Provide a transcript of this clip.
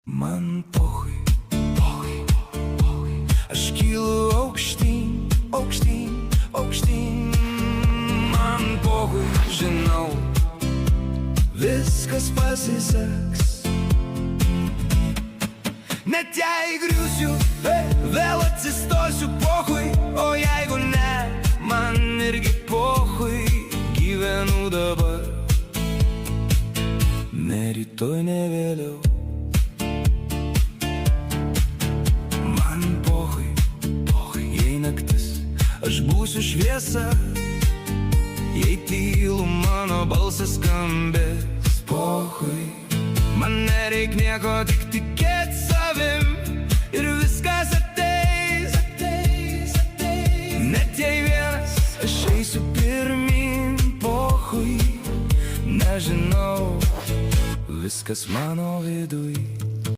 Man pochui, pochui, pochui. Aš kylu aukštyn, aukštyn, aukštyn. Man pochui, žinau, viskas pasiseks. Net jei griūsiu, vėl atsistosiu, pochui. O jeigu ne, man irgi pochui. Gyvenu dabar, ne rytoj, ne vėliau. Aš būsiu šviesa, jei tylu mano balsas skambės. Pochui, man nereik nieko, tik tikėt savim ir viskas ateis, ateis, ateis. Net jei vienas aš eisiu pirmin, pochui, nežinau, viskas mano viduj.